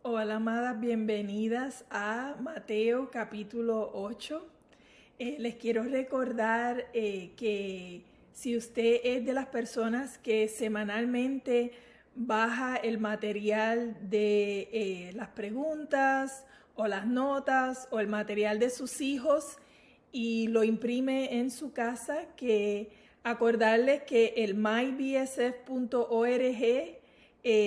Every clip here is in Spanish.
Hola, amadas, bienvenidas a Mateo capítulo 8. Les quiero recordar que si usted es de las personas que semanalmente baja el material de las preguntas o las notas o el material de sus hijos y lo imprime en su casa, que acordarles que el mybsf.org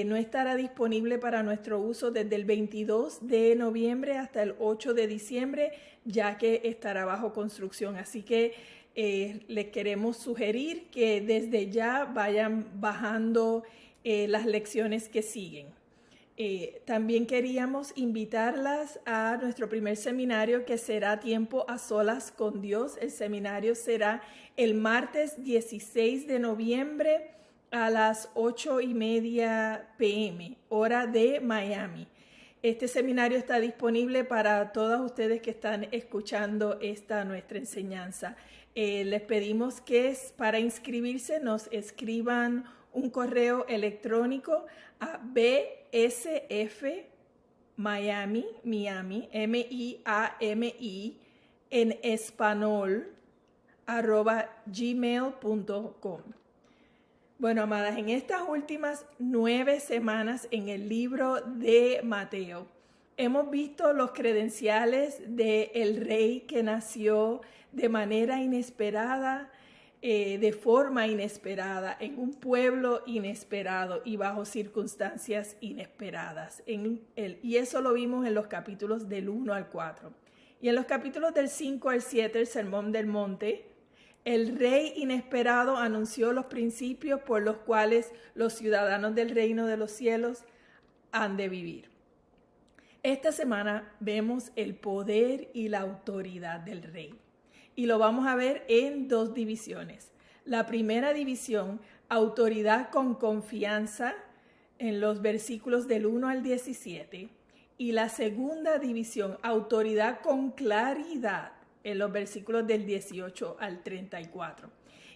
no estará disponible para nuestro uso desde el 22 de noviembre hasta el 8 de diciembre, ya que estará bajo construcción. Así que les queremos sugerir que desde ya vayan bajando las lecciones que siguen. También queríamos invitarlas a nuestro primer seminario, que será Tiempo a Solas con Dios. El seminario será el martes 16 de noviembre a las 8:30 p.m., hora de Miami. Este seminario está disponible para todas ustedes que están escuchando esta nuestra enseñanza. Les pedimos que para inscribirse nos escriban un correo electrónico a bsfmiami, Miami, en español, @gmail.com. Bueno, amadas, en estas últimas 9 semanas en el libro de Mateo, hemos visto los credenciales del rey que nació de manera inesperada, de forma inesperada, en un pueblo inesperado y bajo circunstancias inesperadas. Y eso lo vimos en los capítulos del 1 al 4. Y en los capítulos del 5 al 7, el Sermón del Monte, el rey inesperado anunció los principios por los cuales los ciudadanos del reino de los cielos han de vivir. Esta semana vemos el poder y la autoridad del rey. Y lo vamos a ver en 2 divisiones. La primera división, autoridad con confianza, en los versículos del 1 al 17. Y la segunda división, autoridad con claridad, en los versículos del 18 al 34.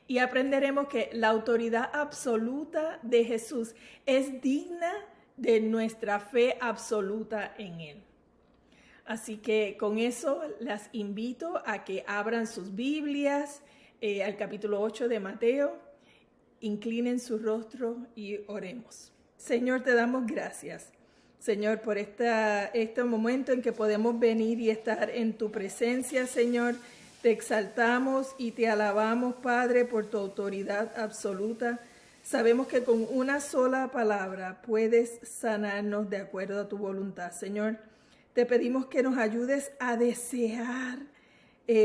Y aprenderemos que la autoridad absoluta de Jesús es digna de nuestra fe absoluta en Él. Así que con eso las invito a que abran sus Biblias al capítulo 8 de Mateo, inclinen su rostro y oremos. Señor, te damos gracias, Señor, por este momento en que podemos venir y estar en tu presencia, Señor. Te exaltamos y te alabamos, Padre, por tu autoridad absoluta. Sabemos que con una sola palabra puedes sanarnos de acuerdo a tu voluntad, Señor. Te pedimos que nos ayudes a desear,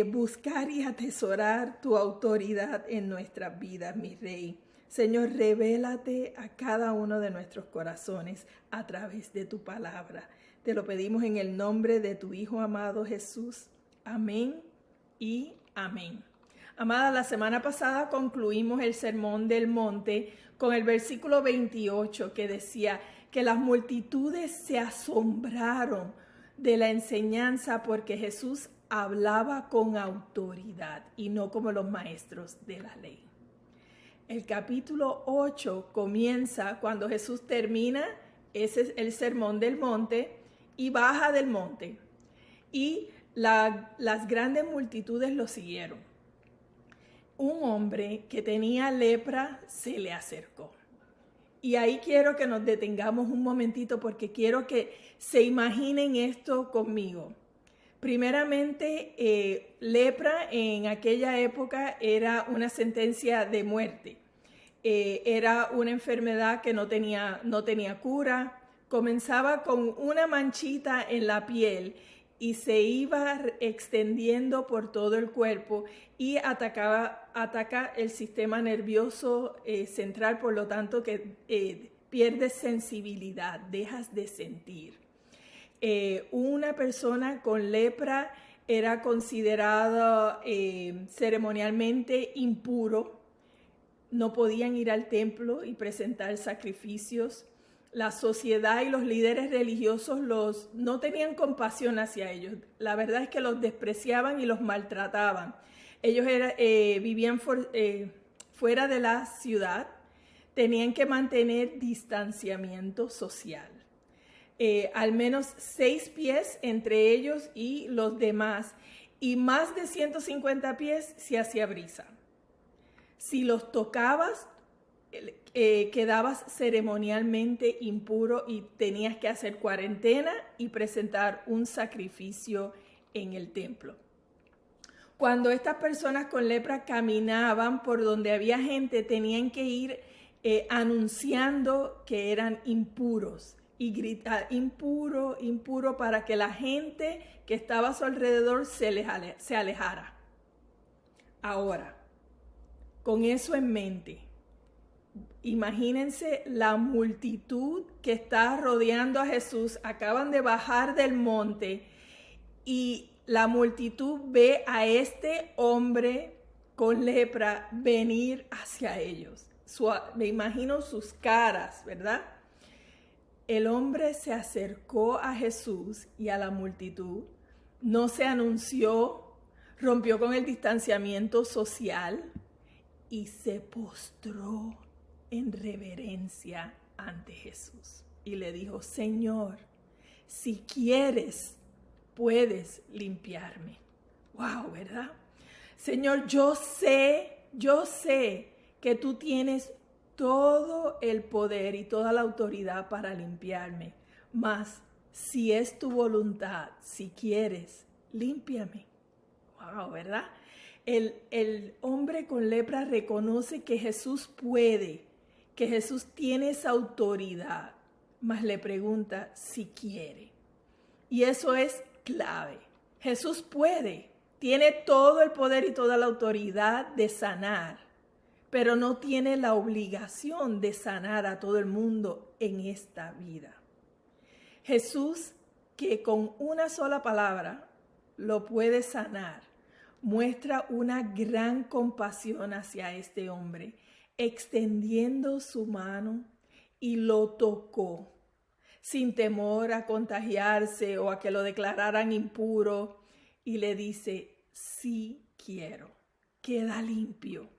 buscar y atesorar tu autoridad en nuestras vidas, mi Rey. Señor, revélate a cada uno de nuestros corazones a través de tu palabra. Te lo pedimos en el nombre de tu Hijo amado Jesús. Amén y amén. Amada, la semana pasada concluimos el Sermón del Monte con el versículo 28, que decía que las multitudes se asombraron de la enseñanza porque Jesús hablaba con autoridad y no como los maestros de la ley. El capítulo 8 comienza cuando Jesús termina el Sermón del Monte y baja del monte. Y las grandes multitudes lo siguieron. Un hombre que tenía lepra se le acercó. Y ahí quiero que nos detengamos un momentito porque quiero que se imaginen esto conmigo. Primeramente, lepra en aquella época era una sentencia de muerte. Era una enfermedad que no tenía cura. Comenzaba con una manchita en la piel y se iba extendiendo por todo el cuerpo y ataca el sistema nervioso central, por lo tanto que pierdes sensibilidad, dejas de sentir. Una persona con lepra era considerada ceremonialmente impuro. No podían ir al templo y presentar sacrificios. La sociedad y los líderes religiosos no tenían compasión hacia ellos. La verdad es que los despreciaban y los maltrataban. Ellos vivían fuera de la ciudad, tenían que mantener distanciamiento social. al menos 6 pies entre ellos y los demás, y más de 150 pies si hacía brisa. Si los tocabas, quedabas ceremonialmente impuro y tenías que hacer cuarentena y presentar un sacrificio en el templo. Cuando estas personas con lepra caminaban por donde había gente, tenían que ir anunciando que eran impuros y gritar impuro, impuro, para que la gente que estaba a su alrededor se alejara. Ahora, con eso en mente, imagínense la multitud que está rodeando a Jesús. Acaban de bajar del monte y la multitud ve a este hombre con lepra venir hacia ellos. Me imagino sus caras, ¿verdad? El hombre se acercó a Jesús y a la multitud, no se anunció, rompió con el distanciamiento social y se postró en reverencia ante Jesús. Y le dijo: Señor, si quieres, puedes limpiarme. Wow, ¿verdad? Señor, yo sé que tú tienes todo el poder y toda la autoridad para limpiarme. Mas, si es tu voluntad, si quieres, límpiame. Wow, ¿verdad? El hombre con lepra reconoce que Jesús puede, que Jesús tiene esa autoridad, mas le pregunta si quiere. Y eso es clave. Jesús puede, tiene todo el poder y toda la autoridad de sanar, pero no tiene la obligación de sanar a todo el mundo en esta vida. Jesús, que con una sola palabra lo puede sanar, muestra una gran compasión hacia este hombre, extendiendo su mano y lo tocó, sin temor a contagiarse o a que lo declararan impuro, y le dice: sí quiero, queda limpio.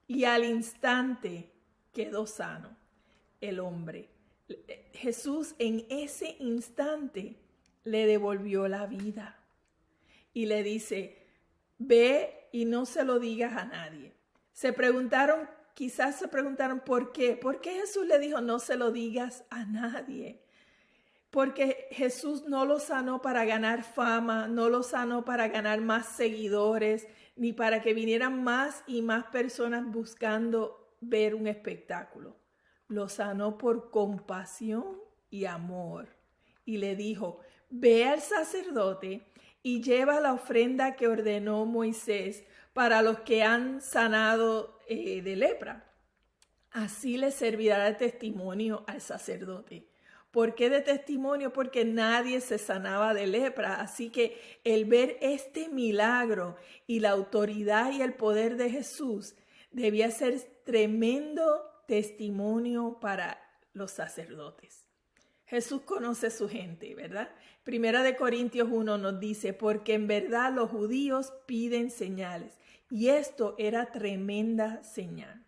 Y al instante quedó sano el hombre. Jesús en ese instante le devolvió la vida y le dice: ve y no se lo digas a nadie. Quizás se preguntaron ¿por qué? ¿Por qué Jesús le dijo no se lo digas a nadie? Porque Jesús no lo sanó para ganar fama, no lo sanó para ganar más seguidores, ni para que vinieran más y más personas buscando ver un espectáculo. Lo sanó por compasión y amor. Y le dijo: ve al sacerdote y lleva la ofrenda que ordenó Moisés para los que han sanado de lepra. Así le servirá de testimonio al sacerdote. ¿Por qué de testimonio? Porque nadie se sanaba de lepra. Así que el ver este milagro y la autoridad y el poder de Jesús debía ser tremendo testimonio para los sacerdotes. Jesús conoce a su gente, ¿verdad? Primera de Corintios 1 nos dice: porque en verdad los judíos piden señales. Y esto era tremenda señal.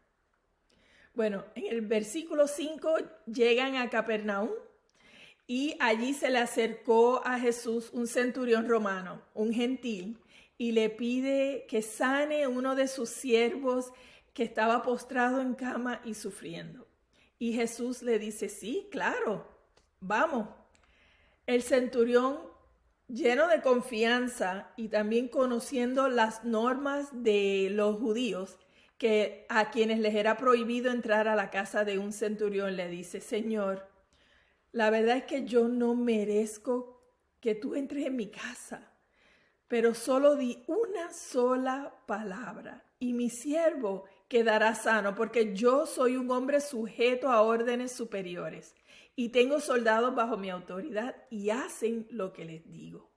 Bueno, en el versículo 5 llegan a Capernaum. Y allí se le acercó a Jesús un centurión romano, un gentil, y le pide que sane uno de sus siervos que estaba postrado en cama y sufriendo. Y Jesús le dice: sí, claro, vamos. El centurión, lleno de confianza y también conociendo las normas de los judíos, que a quienes les era prohibido entrar a la casa de un centurión, le dice: Señor, la verdad es que yo no merezco que tú entres en mi casa, pero solo di una sola palabra y mi siervo quedará sano, porque yo soy un hombre sujeto a órdenes superiores y tengo soldados bajo mi autoridad y hacen lo que les digo.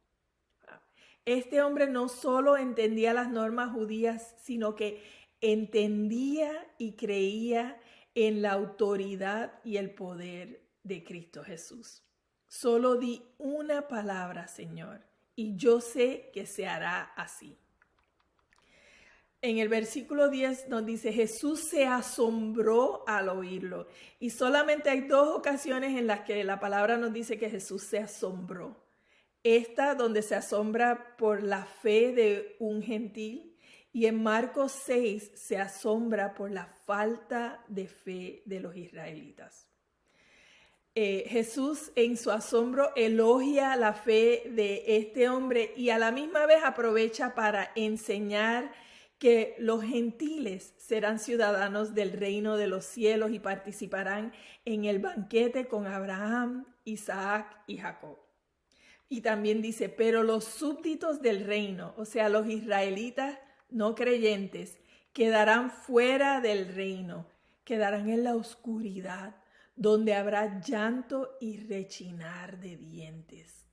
Este hombre no solo entendía las normas judías, sino que entendía y creía en la autoridad y el poder de Cristo Jesús. Solo di una palabra, Señor, y yo sé que se hará así. En el versículo 10 nos dice, Jesús se asombró al oírlo. Y solamente hay 2 ocasiones en las que la palabra nos dice que Jesús se asombró. Esta donde se asombra por la fe de un gentil, y en Marcos 6 se asombra por la falta de fe de los israelitas. Jesús en su asombro elogia la fe de este hombre y a la misma vez aprovecha para enseñar que los gentiles serán ciudadanos del reino de los cielos y participarán en el banquete con Abraham, Isaac y Jacob. Y también dice, pero los súbditos del reino, o sea, los israelitas no creyentes, quedarán fuera del reino, quedarán en la oscuridad, donde habrá llanto y rechinar de dientes.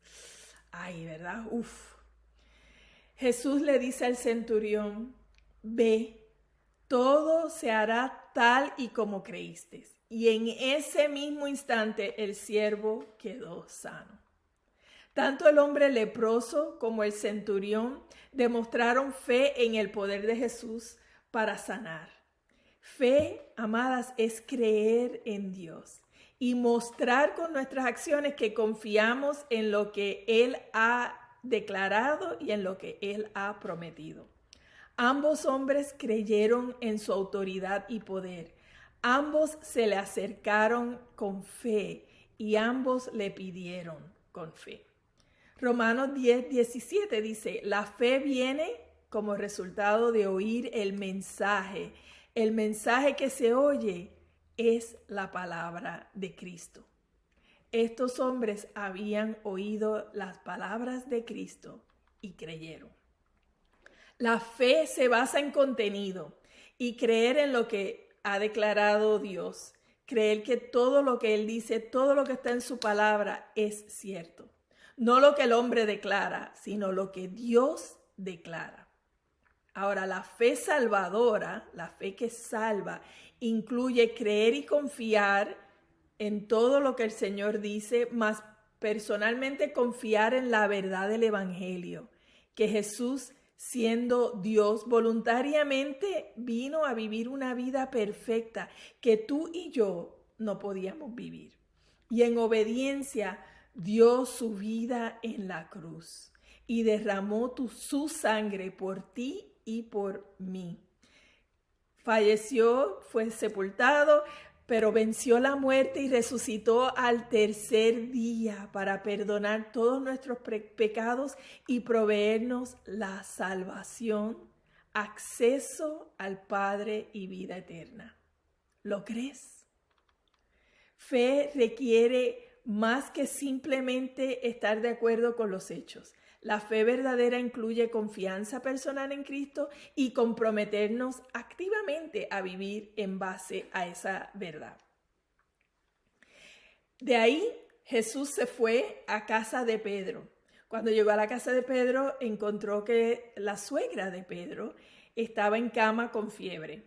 Ay, ¿verdad? Uf. Jesús le dice al centurión, ve, todo se hará tal y como creíste. Y en ese mismo instante el siervo quedó sano. Tanto el hombre leproso como el centurión demostraron fe en el poder de Jesús para sanar. Fe, amadas, es creer en Dios y mostrar con nuestras acciones que confiamos en lo que Él ha declarado y en lo que Él ha prometido. Ambos hombres creyeron en su autoridad y poder. Ambos se le acercaron con fe y ambos le pidieron con fe. Romanos 10:17 dice, la fe viene como resultado de oír el mensaje. El mensaje que se oye es la palabra de Cristo. Estos hombres habían oído las palabras de Cristo y creyeron. La fe se basa en contenido y creer en lo que ha declarado Dios. Creer que todo lo que Él dice, todo lo que está en su palabra es cierto. No lo que el hombre declara, sino lo que Dios declara. Ahora, la fe salvadora, la fe que salva, incluye creer y confiar en todo lo que el Señor dice, más personalmente confiar en la verdad del Evangelio, que Jesús, siendo Dios, voluntariamente vino a vivir una vida perfecta que tú y yo no podíamos vivir. Y en obediencia dio su vida en la cruz y derramó su sangre por ti y por mí. Falleció, fue sepultado, pero venció la muerte y resucitó al tercer día para perdonar todos nuestros pecados y proveernos la salvación, acceso al Padre y vida eterna. ¿Lo crees? Fe requiere más que simplemente estar de acuerdo con los hechos. La fe verdadera incluye confianza personal en Cristo y comprometernos activamente a vivir en base a esa verdad. De ahí Jesús se fue a casa de Pedro. Cuando llegó a la casa de Pedro, encontró que la suegra de Pedro estaba en cama con fiebre.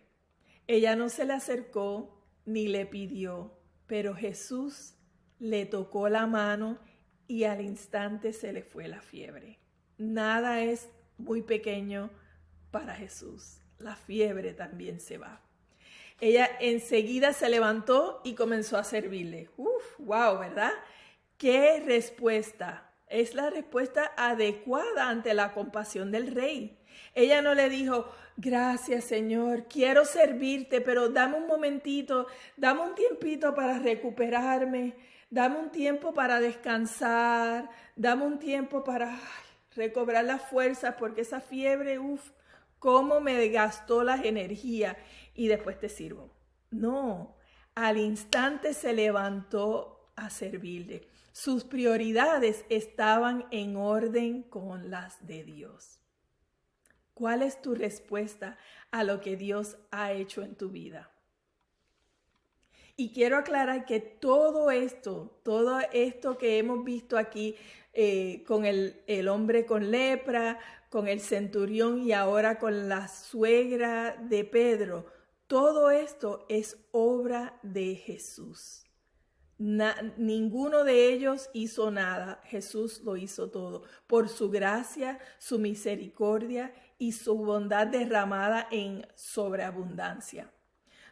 Ella no se le acercó ni le pidió, pero Jesús le tocó la mano y al instante se le fue la fiebre. Nada es muy pequeño para Jesús. La fiebre también se va. Ella enseguida se levantó y comenzó a servirle. Wow, ¿verdad? ¿Qué respuesta? Es la respuesta adecuada ante la compasión del rey. Ella no le dijo, gracias Señor, quiero servirte, pero dame un momentito, dame un tiempito para recuperarme. Dame un tiempo para descansar, dame un tiempo para recobrar las fuerzas, porque esa fiebre, cómo me gastó las energías y después te sirvo. No, al instante se levantó a servirle. Sus prioridades estaban en orden con las de Dios. ¿Cuál es tu respuesta a lo que Dios ha hecho en tu vida? Y quiero aclarar que todo esto que hemos visto aquí con el hombre con lepra, con el centurión y ahora con la suegra de Pedro, todo esto es obra de Jesús. Ninguno de ellos hizo nada. Jesús lo hizo todo. Por su gracia, su misericordia y su bondad derramada en sobreabundancia.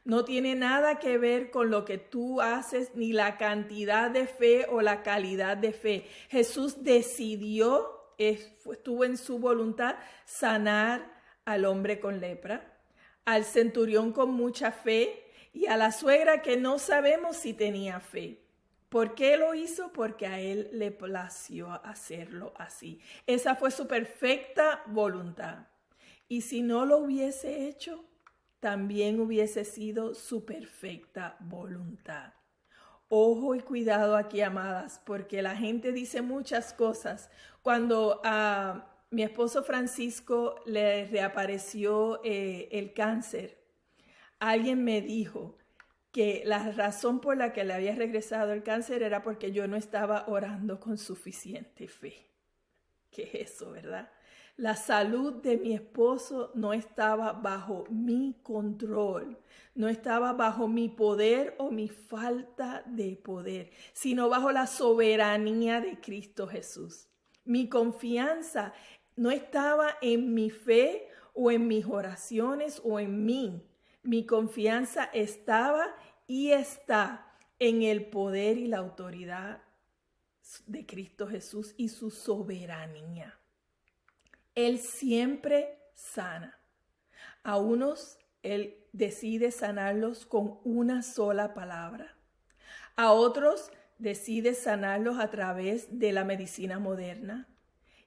No tiene nada que ver con lo que tú haces, ni la cantidad de fe o la calidad de fe. Jesús decidió, estuvo en su voluntad, sanar al hombre con lepra, al centurión con mucha fe y a la suegra que no sabemos si tenía fe. ¿Por qué lo hizo? Porque a él le plació hacerlo así. Esa fue su perfecta voluntad. Y si no lo hubiese hecho, también hubiese sido su perfecta voluntad. Ojo y cuidado aquí, amadas, porque la gente dice muchas cosas. Cuando a mi esposo Francisco le reapareció el cáncer, alguien me dijo que la razón por la que le había regresado el cáncer era porque yo no estaba orando con suficiente fe. ¿Qué es eso, verdad? La salud de mi esposo no estaba bajo mi control, no estaba bajo mi poder o mi falta de poder, sino bajo la soberanía de Cristo Jesús. Mi confianza no estaba en mi fe o en mis oraciones o en mí. Mi confianza estaba y está en el poder y la autoridad de Cristo Jesús y su soberanía. Él siempre sana. A unos Él decide sanarlos con una sola palabra. A otros decide sanarlos a través de la medicina moderna.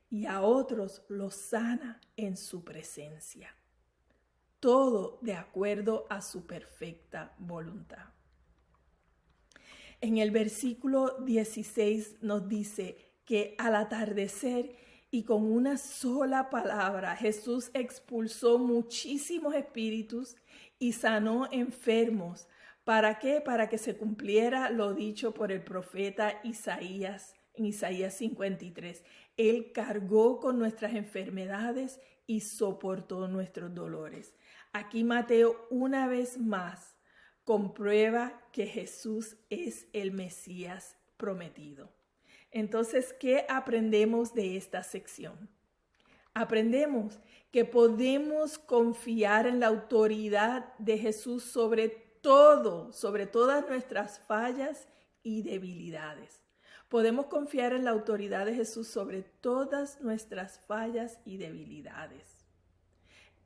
Y a otros los sana en su presencia. Todo de acuerdo a su perfecta voluntad. En el versículo 16 nos dice que al atardecer y con una sola palabra Jesús expulsó muchísimos espíritus y sanó enfermos. ¿Para qué? Para que se cumpliera lo dicho por el profeta Isaías en Isaías 53. Él cargó con nuestras enfermedades y soportó nuestros dolores. Aquí Mateo una vez más comprueba que Jesús es el Mesías prometido. Entonces, ¿qué aprendemos de esta sección? Aprendemos que podemos confiar en la autoridad de Jesús sobre todo, sobre todas nuestras fallas y debilidades. Podemos confiar en la autoridad de Jesús sobre todas nuestras fallas y debilidades.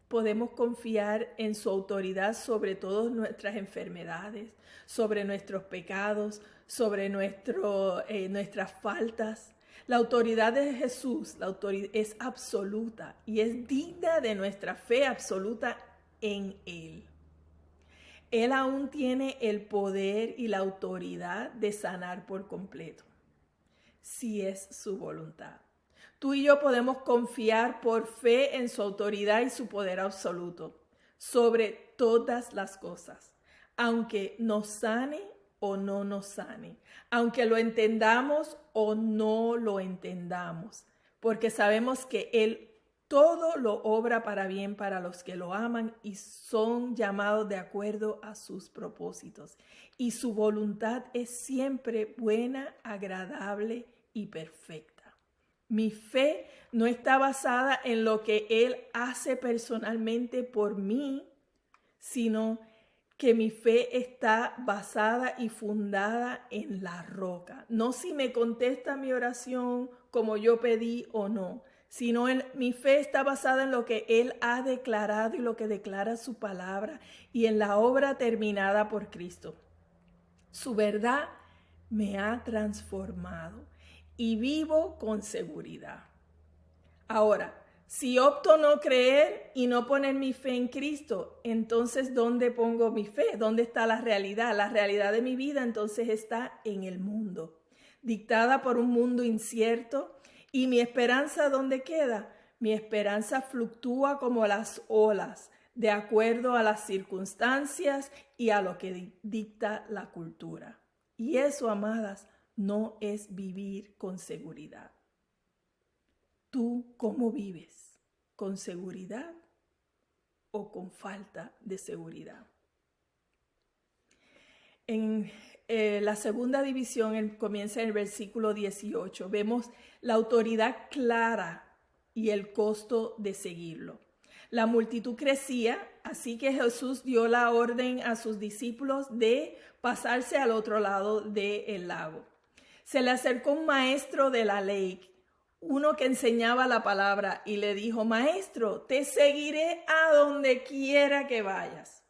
Podemos confiar en su autoridad sobre todas nuestras enfermedades, sobre nuestros pecados, sobre nuestras faltas. La autoridad de Jesús, la autoridad es absoluta y es digna de nuestra fe absoluta en Él. Él aún tiene el poder y la autoridad de sanar por completo, si es su voluntad. Tú y yo podemos confiar por fe en su autoridad y su poder absoluto sobre todas las cosas, aunque nos sane o no nos sane, aunque lo entendamos o no lo entendamos, porque sabemos que Él todo lo obra para bien para los que lo aman y son llamados de acuerdo a sus propósitos. Y su voluntad es siempre buena, agradable y perfecta. Mi fe no está basada en lo que Él hace personalmente por mí, sino que mi fe está basada y fundada en la roca. No si me contesta mi oración como yo pedí o no, sino mi fe está basada en lo que Él ha declarado y lo que declara su palabra y en la obra terminada por Cristo. Su verdad me ha transformado y vivo con seguridad. Ahora, si opto no creer y no poner mi fe en Cristo, entonces ¿dónde pongo mi fe? ¿Dónde está la realidad? La realidad de mi vida entonces está en el mundo, dictada por un mundo incierto. ¿Y mi esperanza dónde queda? Mi esperanza fluctúa como las olas, de acuerdo a las circunstancias y a lo que dicta la cultura. Y eso, amadas, no es vivir con seguridad. ¿Tú cómo vives? ¿Con seguridad o con falta de seguridad? En la segunda división comienza en el versículo 18. Vemos la autoridad clara y el costo de seguirlo. La multitud crecía, así que Jesús dio la orden a sus discípulos de pasarse al otro lado del lago. Se le acercó un maestro de la ley, uno que enseñaba la palabra, y le dijo: Maestro, te seguiré a donde quiera que vayas.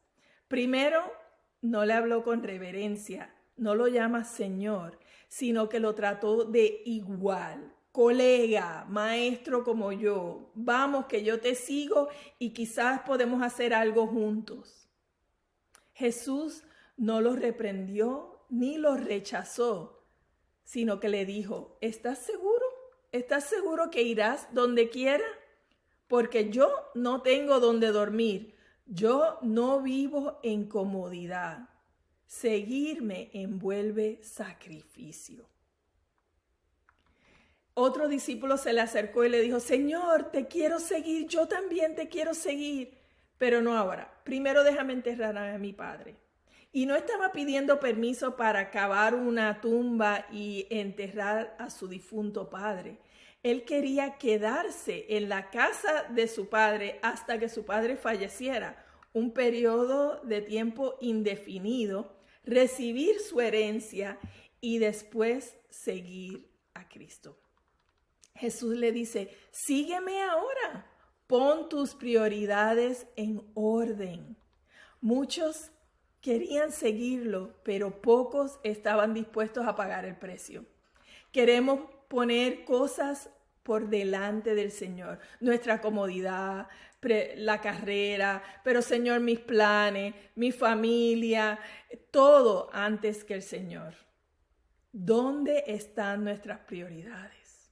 Primero, no le habló con reverencia, no lo llama Señor, sino que lo trató de igual. Colega, maestro como yo, vamos que yo te sigo y quizás podemos hacer algo juntos. Jesús no lo reprendió ni lo rechazó, sino que le dijo: ¿Estás seguro? ¿Estás seguro que irás donde quiera? Porque yo no tengo donde dormir. Yo no vivo en comodidad. Seguirme envuelve sacrificio. Otro discípulo se le acercó y le dijo: Señor, te quiero seguir, yo también te quiero seguir, pero no ahora. Primero déjame enterrar a mi padre. Y no estaba pidiendo permiso para cavar una tumba y enterrar a su difunto padre. Él quería quedarse en la casa de su padre hasta que su padre falleciera, un periodo de tiempo indefinido, recibir su herencia y después seguir a Cristo. Jesús le dice: sígueme ahora, pon tus prioridades en orden. Muchos querían seguirlo, pero pocos estaban dispuestos a pagar el precio. Queremos poner cosas por delante del Señor, nuestra comodidad, la carrera, pero Señor, mis planes, mi familia, todo antes que el Señor. ¿Dónde están nuestras prioridades?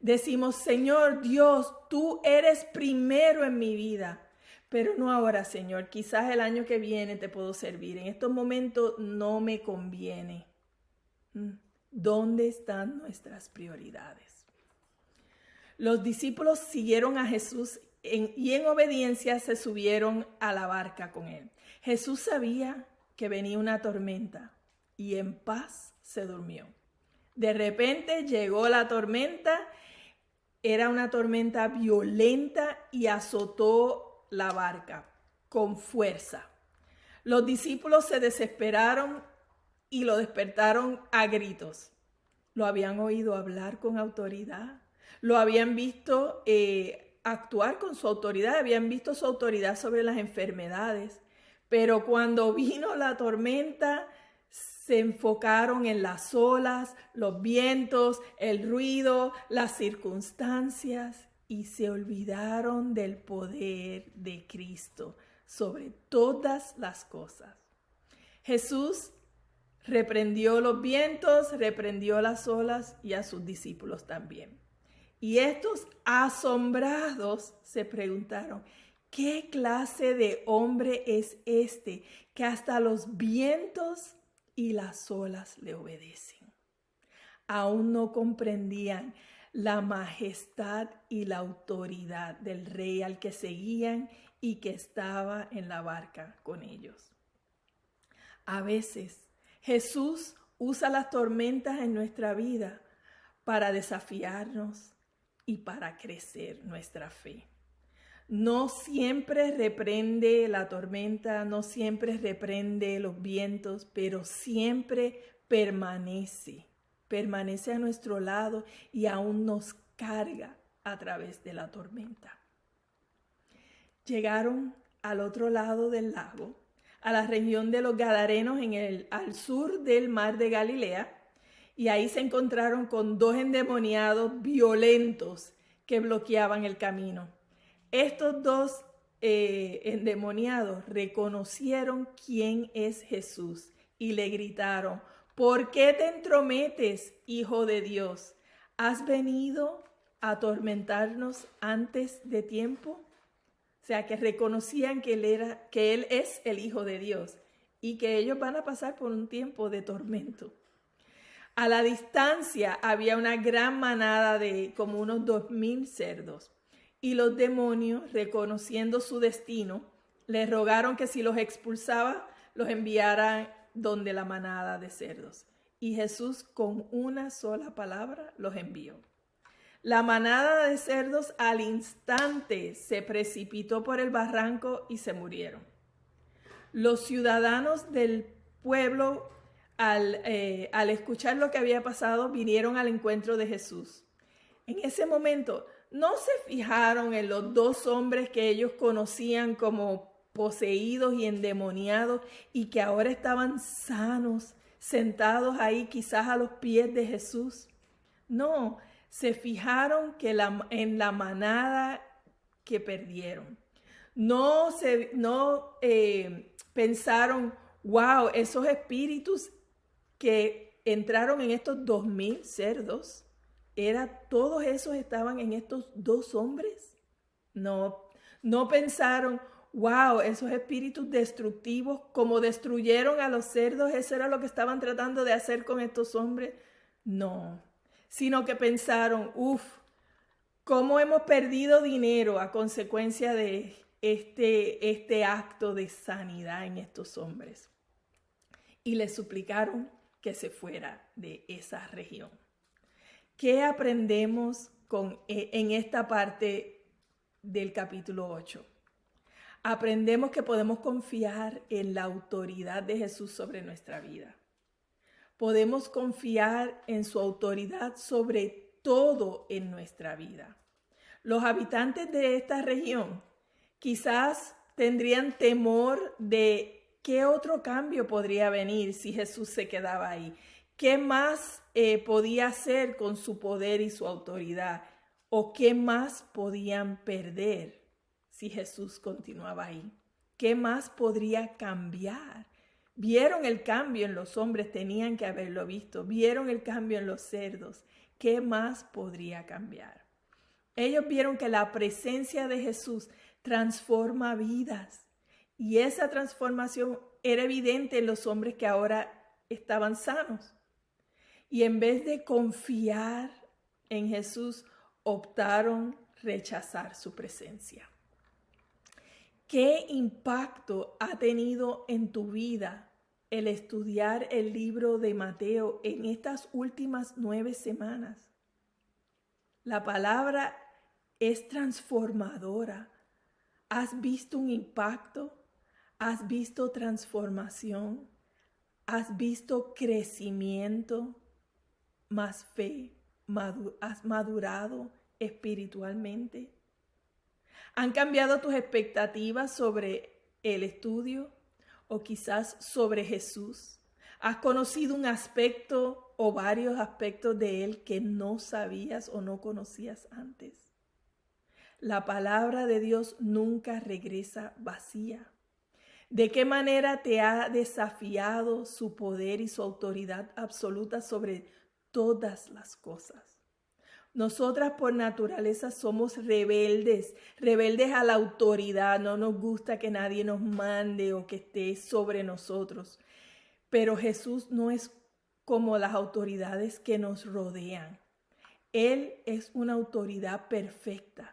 Decimos: Señor Dios, tú eres primero en mi vida. Pero no ahora, Señor. Quizás el año que viene te puedo servir. En estos momentos no me conviene. ¿Dónde están nuestras prioridades? Los discípulos siguieron a Jesús y en obediencia se subieron a la barca con él. Jesús sabía que venía una tormenta y en paz se durmió. De repente llegó la tormenta. Era una tormenta violenta y azotó la barca con fuerza. Los discípulos se desesperaron y lo despertaron a gritos. Lo habían oído hablar con autoridad, lo habían visto actuar con su autoridad, habían visto su autoridad sobre las enfermedades, pero cuando vino la tormenta se enfocaron en las olas, los vientos, el ruido, las circunstancias y se olvidaron del poder de Cristo sobre todas las cosas. Jesús reprendió los vientos, reprendió las olas y a sus discípulos también. Y estos, asombrados, se preguntaron: ¿qué clase de hombre es este que hasta los vientos y las olas le obedecen? Aún no comprendían la majestad y la autoridad del rey al que seguían y que estaba en la barca con ellos. A veces Jesús usa las tormentas en nuestra vida para desafiarnos y para crecer nuestra fe. No siempre reprende la tormenta, no siempre reprende los vientos, pero siempre permanece a nuestro lado y aún nos carga a través de la tormenta. Llegaron al otro lado del lago, a la región de los Gadarenos al sur del mar de Galilea, y ahí se encontraron con 2 endemoniados violentos que bloqueaban el camino. Estos 2 endemoniados reconocieron quién es Jesús y le gritaron: ¿por qué te entrometes, Hijo de Dios? ¿Has venido a atormentarnos antes de tiempo? O sea, que reconocían que Él es el Hijo de Dios y que ellos van a pasar por un tiempo de tormento. A la distancia había una gran manada de como unos 2,000 cerdos. Y los demonios, reconociendo su destino, le rogaron que si los expulsaba, los enviaran donde la manada de cerdos. Y Jesús con una sola palabra los envió. La manada de cerdos al instante se precipitó por el barranco y se murieron. Los ciudadanos del pueblo, al escuchar lo que había pasado, vinieron al encuentro de Jesús. En ese momento no se fijaron en los dos hombres que ellos conocían como poseídos y endemoniados y que ahora estaban sanos, sentados ahí quizás a los pies de Jesús. No, se fijaron en la manada que perdieron. No pensaron, wow, esos espíritus que entraron en estos 2,000 cerdos, todos esos estaban en estos dos hombres. No pensaron, wow, esos espíritus destructivos, como destruyeron a los cerdos, eso era lo que estaban tratando de hacer con estos hombres. No, sino que pensaron, cómo hemos perdido dinero a consecuencia de este acto de sanidad en estos hombres. Y le suplicaron que se fuera de esa región. ¿Qué aprendemos en esta parte del capítulo 8? Aprendemos que podemos confiar en la autoridad de Jesús sobre nuestra vida. Podemos confiar en su autoridad sobre todo en nuestra vida. Los habitantes de esta región quizás tendrían temor de qué otro cambio podría venir si Jesús se quedaba ahí. ¿Qué más podía hacer con su poder y su autoridad? ¿O qué más podían perder si Jesús continuaba ahí? ¿Qué más podría cambiar? Vieron el cambio en los hombres, tenían que haberlo visto. Vieron el cambio en los cerdos. ¿Qué más podría cambiar? Ellos vieron que la presencia de Jesús transforma vidas. Y esa transformación era evidente en los hombres que ahora estaban sanos. Y en vez de confiar en Jesús, optaron rechazar su presencia. ¿Qué impacto ha tenido en tu vida el estudiar el libro de Mateo en estas últimas 9 semanas? La palabra es transformadora. ¿Has visto un impacto? ¿Has visto transformación? ¿Has visto crecimiento? ¿Más fe? ¿Has madurado espiritualmente? ¿Han cambiado tus expectativas sobre el estudio o quizás sobre Jesús? ¿Has conocido un aspecto o varios aspectos de Él que no sabías o no conocías antes? La palabra de Dios nunca regresa vacía. ¿De qué manera te ha desafiado su poder y su autoridad absoluta sobre todas las cosas? Nosotras por naturaleza somos rebeldes a la autoridad. No nos gusta que nadie nos mande o que esté sobre nosotros. Pero Jesús no es como las autoridades que nos rodean. Él es una autoridad perfecta.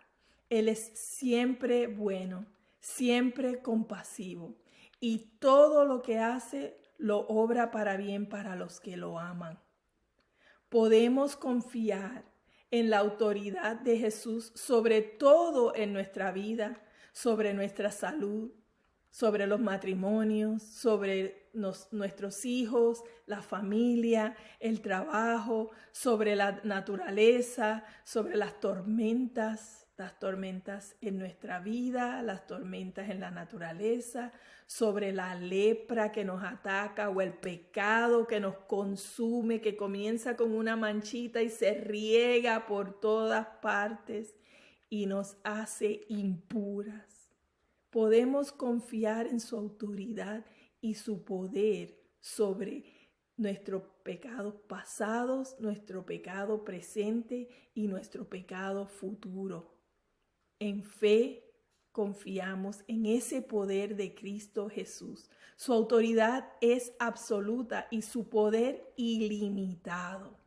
Él es siempre bueno, siempre compasivo. Y todo lo que hace lo obra para bien para los que lo aman. Podemos confiar en la autoridad de Jesús sobre todo en nuestra vida, sobre nuestra salud, sobre los matrimonios, sobre nuestros hijos, la familia, el trabajo, sobre la naturaleza, sobre las tormentas en nuestra vida, las tormentas en la naturaleza, sobre la lepra que nos ataca o el pecado que nos consume, que comienza con una manchita y se riega por todas partes y nos hace impuras. Podemos confiar en su autoridad y su poder sobre nuestros pecados pasados, nuestro pecado presente y nuestro pecado futuro. En fe confiamos en ese poder de Cristo Jesús. Su autoridad es absoluta y su poder ilimitado.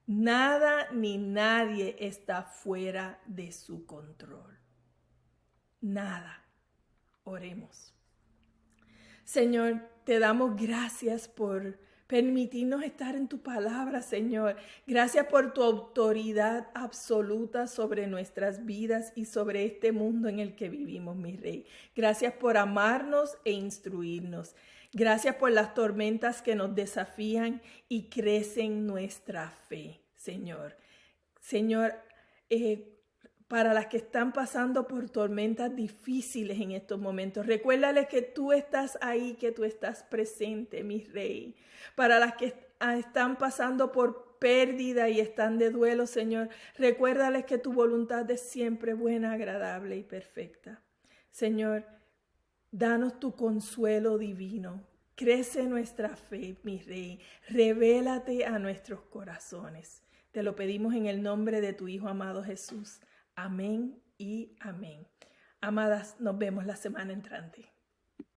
Nada ni nadie está fuera de su control. Nada. Oremos. Señor, te damos gracias por permitirnos estar en tu palabra, Señor. Gracias por tu autoridad absoluta sobre nuestras vidas y sobre este mundo en el que vivimos, mi Rey. Gracias por amarnos e instruirnos. Gracias por las tormentas que nos desafían y crecen nuestra fe, Señor. Señor, para las que están pasando por tormentas difíciles en estos momentos, recuérdales que tú estás ahí, que tú estás presente, mi Rey. Para las que están pasando por pérdida y están de duelo, Señor, recuérdales que tu voluntad es siempre buena, agradable y perfecta. Señor, danos tu consuelo divino. Crece nuestra fe, mi Rey. Revélate a nuestros corazones. Te lo pedimos en el nombre de tu Hijo amado Jesús. Amén y amén. Amadas, nos vemos la semana entrante.